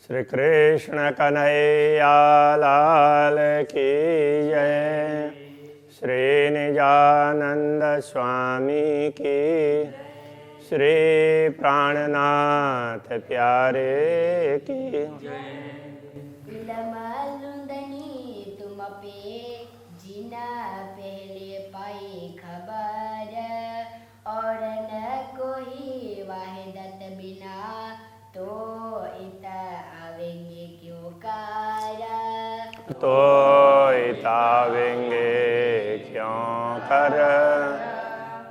श्री कृष्ण कन्हैया लाल की जय। श्री निजानंद स्वामी की, श्री प्राणनाथ प्यारे की विलमलुंदनी तुम पे जीना पहले पाई खबर, और न कोई वाहिदत बिना तो इत आवेंगे क्यों काया। तो इतावेंगे क्यों कर।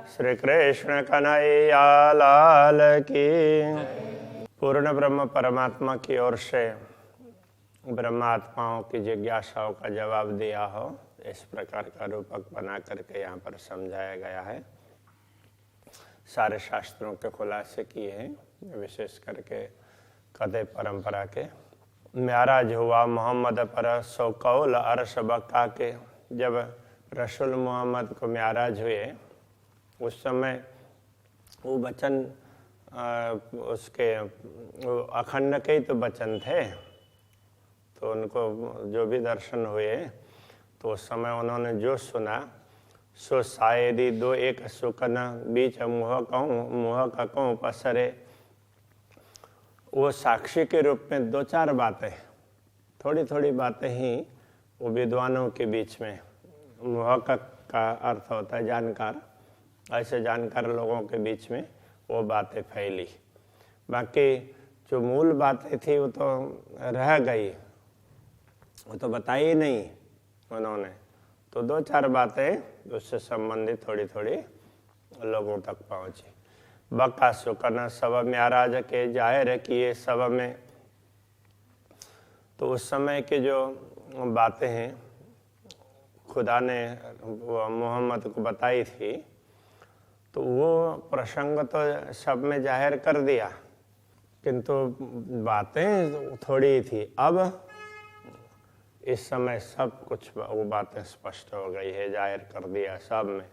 श्री कृष्ण कन्हैया लाल की। पूर्ण ब्रह्म परमात्मा की ओर से ब्रह्मात्माओं की जिज्ञासाओं का जवाब दिया हो, इस प्रकार का रूपक बना करके यहाँ पर समझाया गया है। सारे शास्त्रों के खुलासे किए हैं, विशेष करके कदे परंपरा के। म्याराज हुआ मोहम्मद पर सो कौल अरश बक्का के। जब रसूल मोहम्मद को म्याराज हुए उस समय वो वचन उसके अखंड के ही तो वचन थे, तो उनको जो भी दर्शन हुए तो उस समय उन्होंने जो सुना सो शायदी दो एक सुकन बीच मुँह का कहूँ पसरे। वो साक्षी के रूप में दो चार बातें, थोड़ी थोड़ी बातें ही वो विद्वानों के बीच में, मुहक्कक का अर्थ होता है जानकार, ऐसे जानकार लोगों के बीच में वो बातें फैली। बाकी जो मूल बातें थी वो तो रह गई, वो तो बताई नहीं उन्होंने। तो दो चार बातें उससे संबंधित थोड़ी थोड़ी लोगों तक पहुँची। बक्का सुकन सब म्याराज के जाहिर किए सब में। तो उस समय के जो बातें हैं खुदा ने मोहम्मद को बताई थी, तो वो प्रसंग तो सब में जाहिर कर दिया, किंतु बातें थोड़ी थी। अब इस समय सब कुछ वो बातें स्पष्ट हो गई है, जाहिर कर दिया सब में।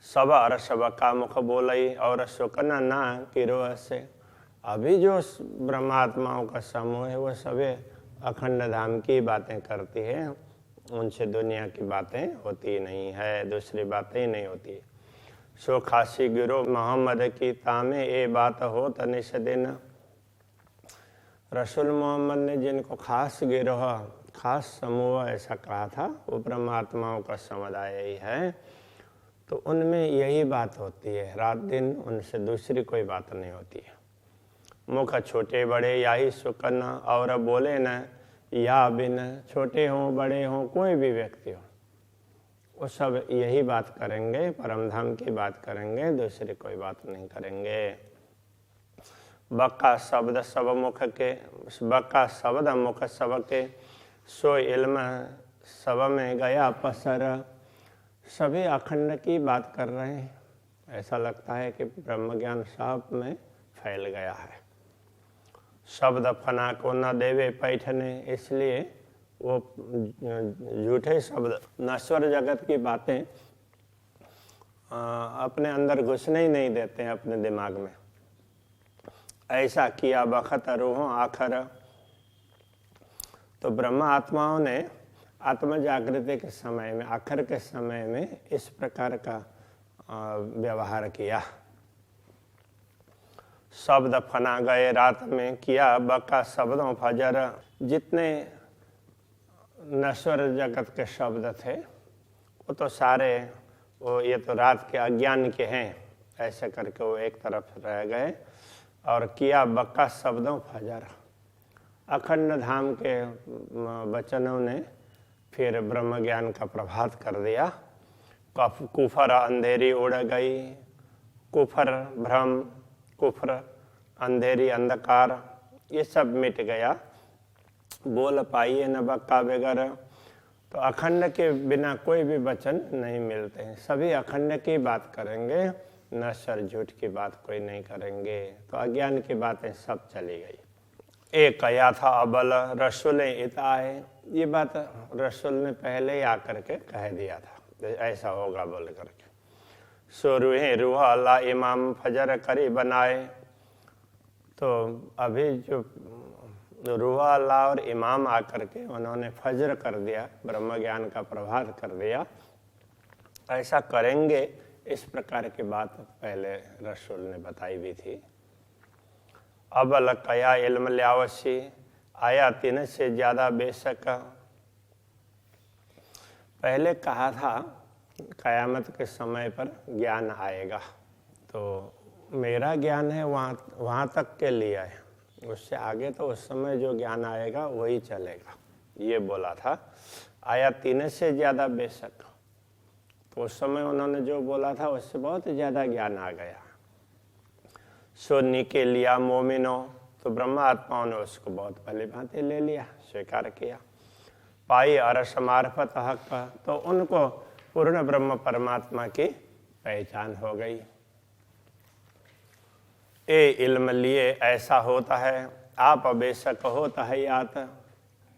सब अरस बका मुख बोलई और सुकन ना किरो से। अभी जो ब्रह्मात्माओं का समूह है वो सभी अखंड धाम की बातें करती है, उनसे दुनिया की बातें होती नहीं है, दूसरी बातें ही नहीं होती। सो खासी गिरो मोहम्मद की तामे ये बात हो तनिश दिन। रसूल मोहम्मद ने जिनको खास गिरोह, खास समूह ऐसा कहा था, वो ब्रह्मात्माओं का समुदाय ही है। तो उनमें यही बात होती है, रात दिन उनसे दूसरी कोई बात नहीं होती है। मुख छोटे बड़े या ही सुकन और बोले न या बिन। छोटे हों बड़े हों कोई भी व्यक्ति हो, वो सब यही बात करेंगे, परमधाम की बात करेंगे, दूसरी कोई बात नहीं करेंगे। बक्का शब्द सब मुख के, बक्का शब्द मुख सब के, सो इल्म सब में गया पसर। सभी अखंड की बात कर रहे हैं, ऐसा लगता है कि ब्रह्म ज्ञान सब में फैल गया है। शब्द फना को न देवे पैठने, इसलिए वो झूठे शब्द, नश्वर जगत की बातें अपने अंदर घुसने ही नहीं देते हैं अपने दिमाग में। ऐसा किया बखत रूहों आखर। तो ब्रह्म आत्माओं ने आत्म जागृति के समय में, आखिर के समय में इस प्रकार का व्यवहार किया। शब्द फना गए रात में किया बका शब्दों फजर। जितने नश्वर जगत के शब्द थे वो तो सारे वो ये तो रात के अज्ञान के हैं, ऐसे करके वो एक तरफ रह गए। और किया बका शब्दों फजर। अखंड धाम के वचनों ने फिर ब्रह्म ज्ञान का प्रभात कर दिया। कुफर अंधेरी उड़ गई। कुफर भ्रम, कुफर अंधेरी अंधकार, ये सब मिट गया। बोल पाइए न बक्का बगैर। तो अखंड के बिना कोई भी वचन नहीं मिलते हैं, सभी अखंड की बात करेंगे, नश्वर झूठ की बात कोई नहीं करेंगे। तो अज्ञान की बातें सब चली गई। एक कया था अबल रसूल इताए, ये बात रसूल ने पहले ही आकर के कह दिया था ऐसा होगा बोल करके। सो रूह अल्लाह इमाम फजर करी बनाए। तो अभी जो रूहा अल्लाह और इमाम आकर के उन्होंने फज्र कर दिया, ब्रह्म ज्ञान का प्रभात कर दिया। ऐसा करेंगे, इस प्रकार की बात पहले रसूल ने बताई भी थी। अब अलकया इल्म ल्यावसी, आया 3 से ज़्यादा बेशक। पहले कहा था क़यामत के समय पर ज्ञान आएगा, तो मेरा ज्ञान है वहाँ तक के लिए है, उससे आगे तो उस समय जो ज्ञान आएगा वही चलेगा, ये बोला था। आया 3 से ज़्यादा बेशक, तो उस समय उन्होंने जो बोला था उससे बहुत ज़्यादा ज्ञान आ गया। सोनी के लिया मोमिनो, तो ब्रह्म आत्माओं ने उसको बहुत भली भांति ले लिया, स्वीकार किया। पाई अरस मार्फत हक, तो उनको पूर्ण ब्रह्म परमात्मा की पहचान हो गई। ए इल्म लिए ऐसा होता है, आप बेशक होता है यात।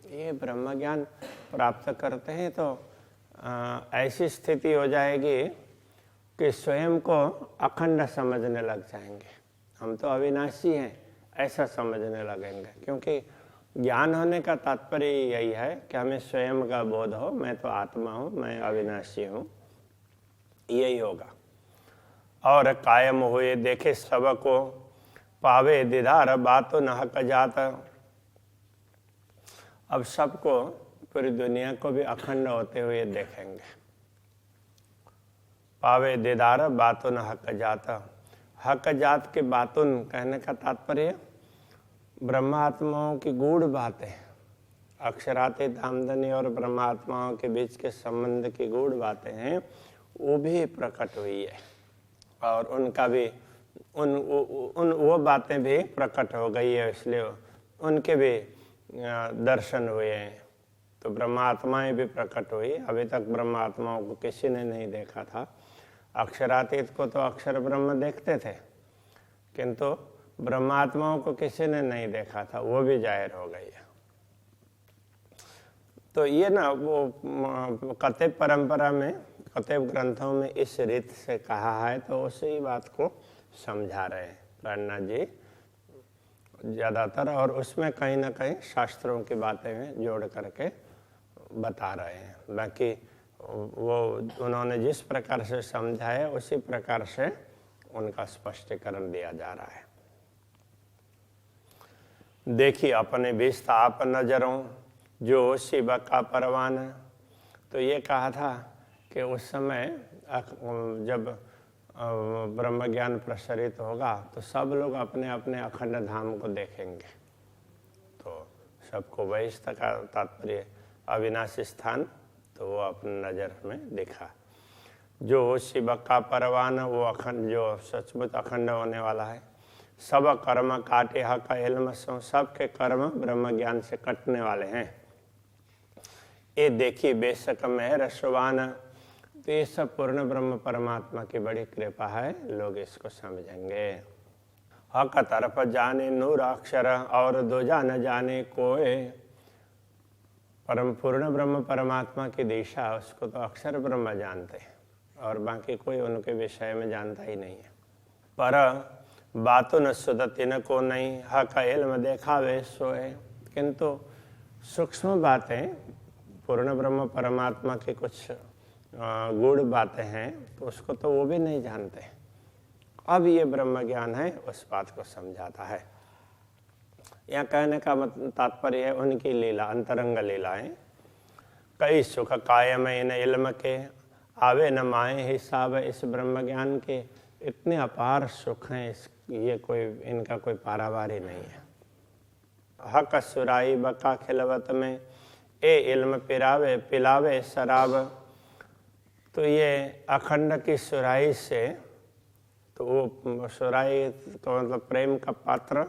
ये ब्रह्म ज्ञान प्राप्त करते हैं तो ऐसी स्थिति हो जाएगी कि स्वयं को अखंड समझने लग जाएंगे। हम तो अविनाशी हैं ऐसा समझने लगेंगे, क्योंकि ज्ञान होने का तात्पर्य यही है कि हमें स्वयं का बोध हो, मैं तो आत्मा हूँ, मैं अविनाशी हूँ, यही होगा। और कायम हुए देखे सबको, पावे दीदार बातो न हक जात। अब सबको, पूरी दुनिया को भी अखंड होते हुए देखेंगे। पावे दीदार बातो न हक जात। हक जात के बातुन कहने का तात्पर्य ब्रह्मात्माओं की गूढ़ बातें, अक्षरातीत आमदनी और ब्रह्मात्माओं के बीच के संबंध की गूढ़ बातें हैं, वो भी प्रकट हुई है, और उनका भी वो बातें भी प्रकट हो गई है, इसलिए उनके भी दर्शन हुए हैं। तो ब्रह्मात्माएं भी प्रकट हुई। अभी तक ब्रह्मात्माओं को किसी ने नहीं देखा था। अक्षरातीत को तो अक्षर ब्रह्म देखते थे, किंतु ब्रह्मात्माओं को किसी ने नहीं देखा था, वो भी जाहिर हो गई है। तो ये ना वो कतेब परंपरा में, कतेब ग्रंथों में इस रीत से कहा है, तो उसी बात को समझा रहे हैं प्राणनाथ जी ज़्यादातर, और उसमें कहीं ना कहीं शास्त्रों की बातें जोड़ करके बता रहे हैं। बाकी वो उन्होंने जिस प्रकार से समझा है उसी प्रकार से उनका स्पष्टीकरण दिया जा रहा है। देखिए अपने विस्थाप नजरों, जो शिव का परवान। तो ये कहा था कि उस समय जब ब्रह्म ज्ञान प्रसरित होगा तो सब लोग अपने अपने अखंड धाम को देखेंगे। तो सबको वैश्य का तात्पर्य अविनाशी स्थान, तो वो अपने नज़र में देखा। जो शिव का परवान, वो अखंड, जो सचमुच अखंड होने वाला है। सब कर्म काटे हक इल्म सो, सबके कर्म ब्रह्म ज्ञान से कटने वाले हैं। ये देखिए बेशक में रसवान, तो ये सब पूर्ण ब्रह्म परमात्मा की बड़ी कृपा है, लोग इसको समझेंगे। हक तरफ जाने नूर अक्षर, और दूजा न जाने कोई। परम पूर्ण ब्रह्म परमात्मा की दिशा, उसको तो अक्षर ब्रह्म जानते हैं, और बाकी कोई उनके विषय में जानता ही नहीं है। पर बातों न सुदती न को नहीं, हक इल्म देखावे सोए। किंतु सूक्ष्म बातें, पूर्ण ब्रह्म परमात्मा की कुछ गूढ़ बातें हैं, तो उसको तो वो भी नहीं जानते। अब ये ब्रह्म ज्ञान है, उस बात को समझाता है। यहाँ कहने का तात्पर्य है उनकी लीला, अंतरंग लीलाएं। कई सुख कायम इन इल्म के, आवे न माए हिसाब इस ब्रह्म ज्ञान के। इतने अपार सुख हैं, ये कोई इनका कोई पारावार ही नहीं है। हक सुराई बका खिलवत में, ए इल्म पिलावे शराब। तो ये अखंड की सुराई से, तो वो सुराई तो मतलब प्रेम का पात्र,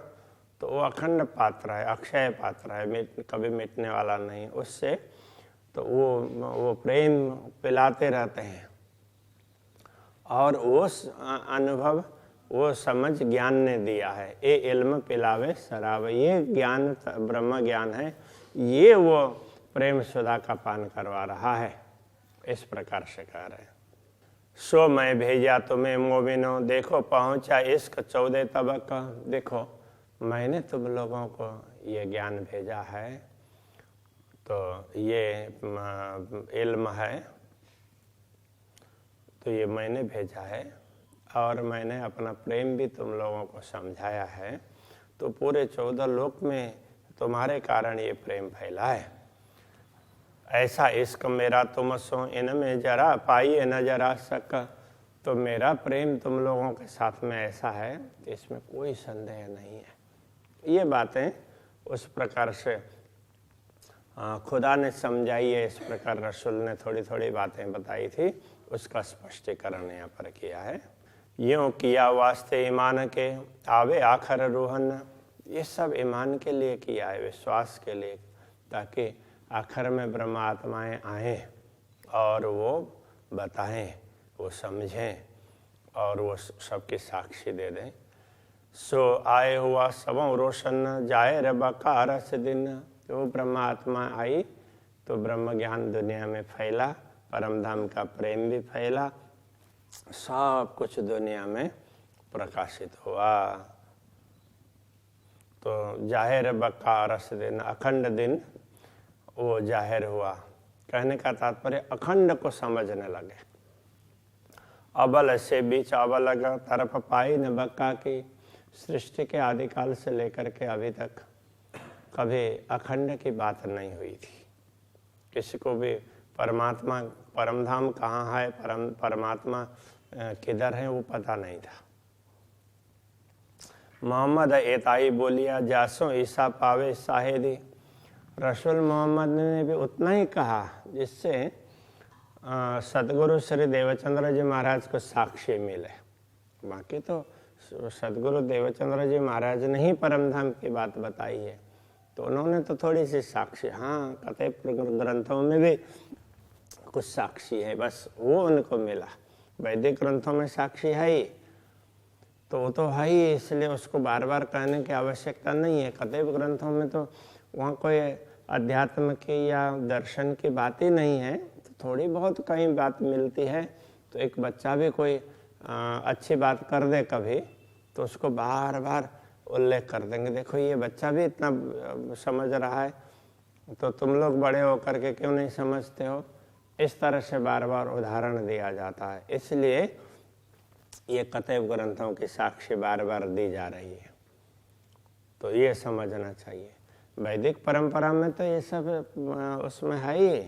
तो वो अखंड पात्र है, अक्षय पात्र है, कभी मिटने वाला नहीं। उससे तो वो प्रेम पिलाते रहते हैं, और वो अनुभव, वो समझ ज्ञान ने दिया है। ए इल्म पिलावे शराब, ये ज्ञान ब्रह्म ज्ञान है, ये वो प्रेम सुधा का पान करवा रहा है। इस प्रकार से कह रहे हैं। सो मैं भेजा तुम्हें मोमिनो, देखो पहुंचा इश्क 14 तबक। देखो मैंने तुम लोगों को ये ज्ञान भेजा है, तो ये इल्म है, तो ये मैंने भेजा है, और मैंने अपना प्रेम भी तुम लोगों को समझाया है, तो पूरे 14 लोक में तुम्हारे कारण ये प्रेम फैला है। ऐसा इश्क मेरा तुम सो इनमें जरा पाइए न जरा शक। तो मेरा प्रेम तुम लोगों के साथ में ऐसा है, इसमें कोई संदेह नहीं है। ये बातें उस प्रकार से खुदा ने समझाई है, इस प्रकार रसूल ने थोड़ी थोड़ी बातें बताई थी, उसका स्पष्टीकरण यहाँ पर किया है। यूँ किया वास्ते ईमान के आवे आखर रूहन। ये सब ईमान के लिए किया है, विश्वास के लिए, ताकि आखिर में ब्रह्म आत्माएँ आएँ और वो बताएं, वो समझें और वो सबकी साक्षी दे दें। सो आए हुआ सबों रोशन जाए रबका रस दिन। तो ब्रह्म आत्मा आई तो ब्रह्म ज्ञान दुनिया में फैला, परम धाम का प्रेम भी फैला, सब कुछ दुनिया में प्रकाशित हुआ। तो जाहिर बका रस दिन, अखंड दिन वो जाहिर हुआ। कहने का तात्पर्य अखंड को समझने लगे। अबल से बीच अबल तरफ पाई न बक्का की। सृष्टि के आदिकाल से लेकर के अभी तक कभी अखंड की बात नहीं हुई थी। किसी को भी परमात्मा परमधाम कहाँ है, परमात्मा किधर है, वो पता नहीं था। मोहम्मद एताई बोलिया जासो ईसा पावे साहेदी। रसूल मोहम्मद ने भी उतना ही कहा जिससे सतगुरु श्री देवचंद्र जी महाराज को साक्षी मिले। बाकी तो सतगुरु देवचंद्र जी महाराज ने ही परमधाम की बात बताई है, तो उन्होंने तो थोड़ी सी साक्षी, हाँ कतई ग्रंथों में भी कुछ साक्षी है, बस वो उनको मिला। वैदिक ग्रंथों में साक्षी है ही, तो वो तो है ही, इसलिए उसको बार बार कहने की आवश्यकता नहीं है। कतई ग्रंथों में तो वहाँ कोई अध्यात्म की या दर्शन की बात ही नहीं है, तो थोड़ी बहुत कहीं बात मिलती है। तो एक बच्चा भी कोई अच्छी बात कर दे कभी, तो उसको बार बार उल्लेख कर देंगे, देखो ये बच्चा भी इतना समझ रहा है, तो तुम लोग बड़े होकर के क्यों नहीं समझते हो। इस तरह से बार बार उदाहरण दिया जाता है, इसलिए ये कतई ग्रंथों की साक्षी बार बार दी जा रही है। तो ये समझना चाहिए। वैदिक परंपरा में तो ये सब उसमें है ही,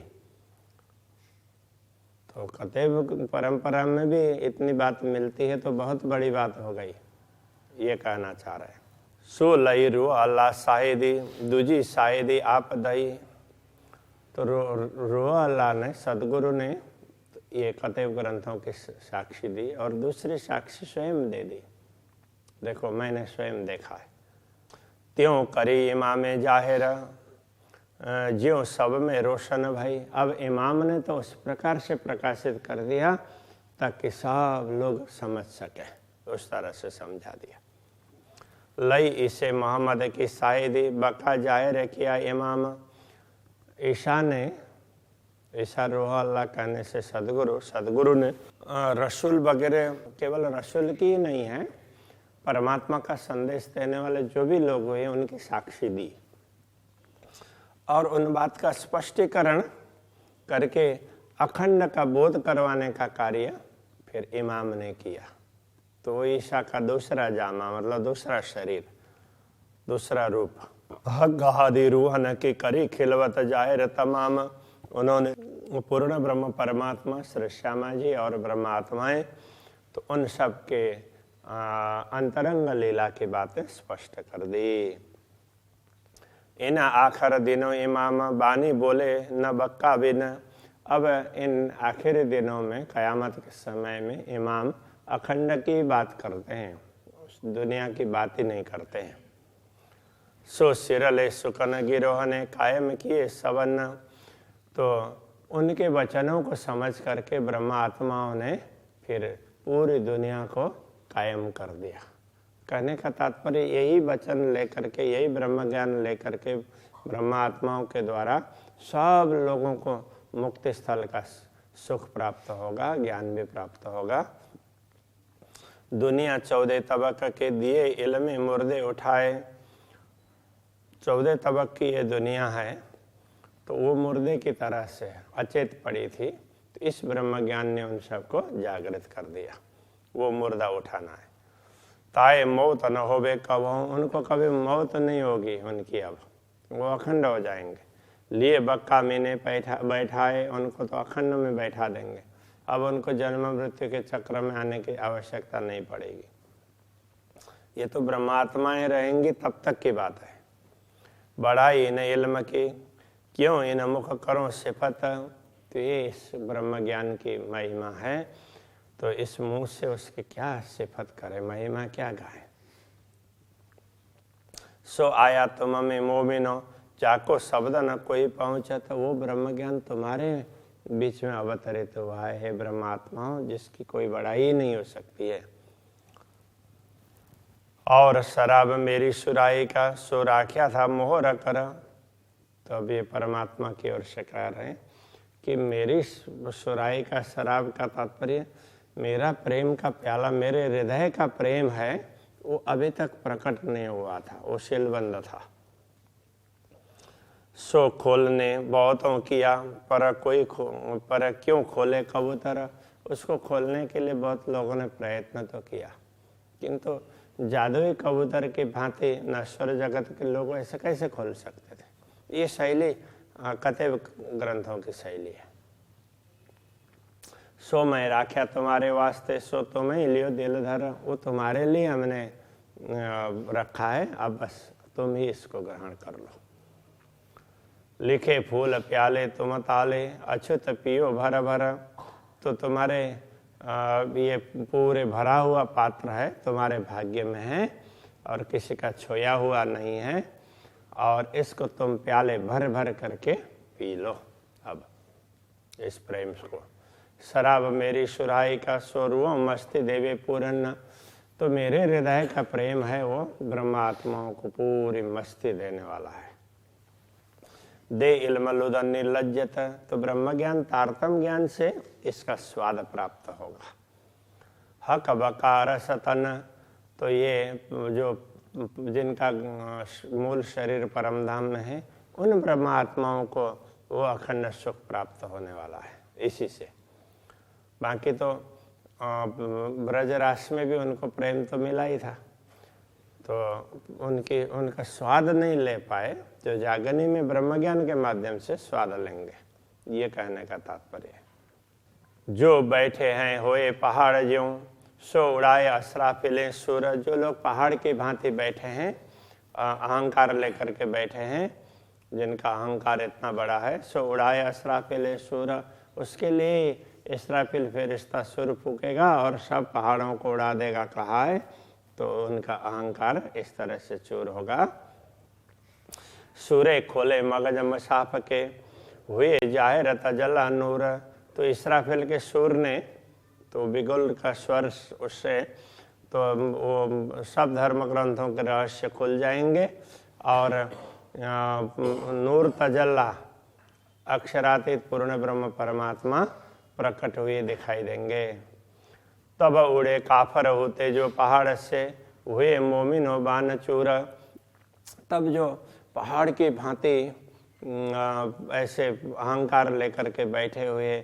तो कतई परंपरा में भी इतनी बात मिलती है तो बहुत बड़ी बात हो गई, ये कहना चाह रहे हैं। सो लई रो अल्लाह शाहिदी दूजी शाहिदी आप दई। तो रो अल्लाह ने, सदगुरु ने ये कतई ग्रंथों की साक्षी दी और दूसरी साक्षी स्वयं दे दी। देखो मैंने स्वयं देखा है। त्यों करी इमाम जाहिर ज्यों सब में रोशन भाई। अब इमाम ने तो उस प्रकार से प्रकाशित कर दिया ताकि सब लोग समझ सके, उस तरह से समझा दिया। लई इसे मोहम्मद की शाहिदी बका जाहिर किया इमाम। ईशा ने, ईशा रोह अल्लाह कहने से सदगुरु ने रसूल वगैरह, केवल रसूल की ही नहीं है, परमात्मा का संदेश देने वाले जो भी लोग हुए उनकी साक्षी दी और उन बात का स्पष्टीकरण करके अखंड का बोध करवाने का कार्य फिर इमाम ने किया। तो ईशा का दूसरा जामा, मतलब दूसरा शरीर, दूसरा रूप। गहादी रूहन की करी खिलवत जाहिर तमाम। उन्होंने पूर्ण ब्रह्म परमात्मा श्री श्यामा जी और ब्रह्म आत्माएं, तो उन सब के अंतरंग लीला की बातें स्पष्ट कर दी। इन आखिर दिनों इमाम बानी बोले न बक्का बिन। अब इन आखिरी दिनों में, कयामत के समय में, इमाम अखंड की बात करते हैं, दुनिया की बात ही नहीं करते हैं। सो सिरले सुकन गिरोह ने कायम किए सवन। तो उनके वचनों को समझ करके ब्रह्म आत्माओं ने फिर पूरी दुनिया को कायम कर दिया। कहने का तात्पर्य यही वचन लेकर के, यही ब्रह्म ज्ञान लेकर के ब्रह्म आत्माओं के द्वारा सब लोगों को मुक्ति स्थल का सुख प्राप्त होगा, ज्ञान भी प्राप्त होगा। दुनिया 14 तबक के दिए इल्म मुर्दे उठाए। 14 तबक की ये दुनिया है, तो वो मुर्दे की तरह से अचेत पड़ी थी। तो इस ब्रह्म ज्ञान ने उन सबको जागृत कर दिया। वो मुर्दा उठाना है। ताए मौत न होवे कबहू, उनको कभी मौत नहीं होगी उनकी, अब वो अखंड हो जाएंगे। लिए बक्का मीने बैठाए, उनको तो अखंड में बैठा देंगे। अब उनको जन्म मृत्यु के चक्र में आने की आवश्यकता नहीं पड़ेगी। ये तो ब्रह्मात्माएं रहेंगी तब तक की बात है। बढ़ाई इन इल्म की, क्यों इन मुख करो सिफत। तो ये इस ब्रह्म ज्ञान की महिमा है, तो इस मुंह से उसकी क्या सिफत करे, महिमा क्या गाए। सो आया तुम में मोमिनो, जाको शब्द न कोई पहुँचा। तो वो ब्रह्म ज्ञान तुम्हारे बीच में अवतरित हुआ है ब्रह्मात्माओं, जिसकी कोई बढ़ाई नहीं हो सकती है। और शराब मेरी सुराई का, सो राख्या था मोहर कर। तो अब ये परमात्मा की ओर से कह रहे हैं कि मेरी सुराई का, शराब का तात्पर्य मेरा प्रेम का प्याला, मेरे हृदय का प्रेम है, वो अभी तक प्रकट नहीं हुआ था, वो सीलबंद था। सो खोलने बहुतों किया, पर क्यों खोले कबूतर। उसको खोलने के लिए बहुत लोगों ने प्रयत्न तो किया, किंतु जादुई कबूतर की भांति नश्वर जगत के लोग ऐसे कैसे खोल सकते थे। ये शैली कथेव ग्रंथों की शैली है। सो मैं राख्या तुम्हारे वास्ते, सो तुम्हें लियो दिल धर। वो तुम्हारे लिए हमने रखा है, अब बस तुम ही इसको ग्रहण कर लो। लिखे फूल प्याले तुम ताले, अछूत पियो भर भर। तो तुम्हारे ये पूरे भरा हुआ पात्र है, तुम्हारे भाग्य में है और किसी का छोया हुआ नहीं है, और इसको तुम प्याले भर भर करके पी लो अब इस प्रेम को। शराब मेरी सुराई का, सोरुओ मस्ती देवे पूरन। तो मेरे हृदय का प्रेम है, वो ब्रह्मात्माओं को पूरी मस्ती देने वाला है। दे इल्म लुदन निर्लज्जत। तो ब्रह्म ज्ञान तारतम ज्ञान से इसका स्वाद प्राप्त होगा। हक बकार सतन। तो ये जो जिनका मूल शरीर परमधाम में है, उन ब्रह्मात्माओं को वो अखंड सुख प्राप्त होने वाला है इसी से। बाकी तो ब्रजरास में भी उनको प्रेम तो मिला ही था, तो उनका स्वाद नहीं ले पाए, जो जागनी में ब्रह्मज्ञान के माध्यम से स्वाद लेंगे, ये कहने का तात्पर्य है। जो बैठे हैं होए पहाड़ ज्यों, सो उड़ाए असराफिले सूर। जो लोग पहाड़ की भांति बैठे हैं, अहंकार लेकर के बैठे हैं, जिनका अहंकार इतना बड़ा है, सो उड़ाए असराफिले सूर। उसके लिए इसराफिल फरिश्ता सुर फूकेगा और सब पहाड़ों को उड़ा देगा कहा है, तो उनका अहंकार इस तरह से चूर होगा। सूरे खोले मगज मसाफ के, हुए जाहिर तजला नूर। तो इसराफिल के सूर ने तो बिगुल का स्वर उससे तो वो सब धर्म ग्रंथों के रहस्य खुल जाएंगे, और नूर तजल्ला अक्षरातीत पूर्ण ब्रह्म परमात्मा प्रकट हुए दिखाई देंगे। तब उड़े काफर होते जो पहाड़ से, हुए मोमिन हो बान चूर। तब जो पहाड़ की भांति ऐसे अहंकार लेकर के बैठे हुए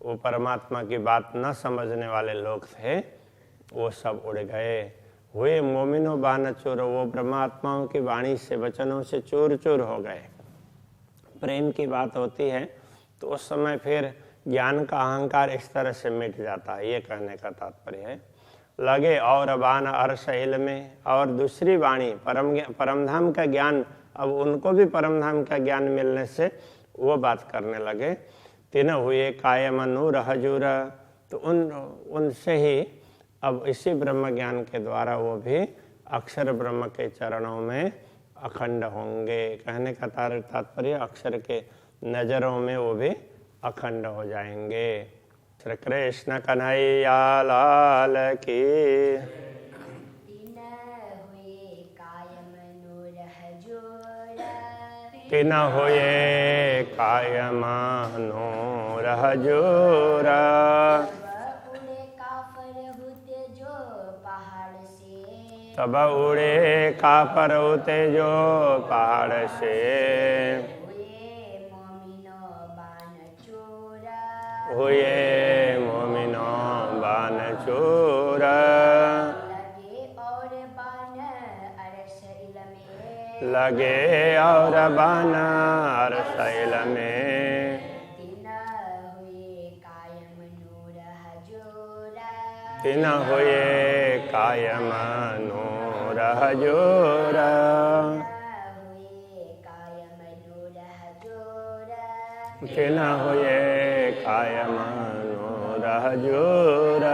वो परमात्मा की बात न समझने वाले लोग थे, वो सब उड़ गए। हुए मोमिनो बान चूर। वो ब्रह्मात्माओं की वाणी से, वचनों से चूर चूर हो गए। प्रेम की बात होती है तो उस समय फिर ज्ञान का अहंकार इस तरह से मिट जाता है, ये कहने का तात्पर्य है। लगे और बान अर्श इल्म में। और दूसरी वाणी परमधाम का ज्ञान, अब उनको भी परमधाम का ज्ञान मिलने से वो बात करने लगे। तीन हुए कायम नूर हजूर। तो उनसे ही अब इसी ब्रह्म ज्ञान के द्वारा वो भी अक्षर ब्रह्म के चरणों में अखंड होंगे। कहने का तात्पर्य अक्षर के नजरों में वो भी अखंड हो जाएंगे। श्री कृष्ण कन्हैया लाल की। तीन हुए कायम नूर हजूर। तब उड़े का पर तेजो पहाड़ से हुए मोमिनो बान चोरा हुए मोमिनो बान चोर लगे और बान अरसैल में लगे और बान अरसैल में दिन हुए कायम नूर हजूरा दिन हुए कायम नूर हजूर हुए कायम नूर हजूरा दिन हुए कायम नूर हजूर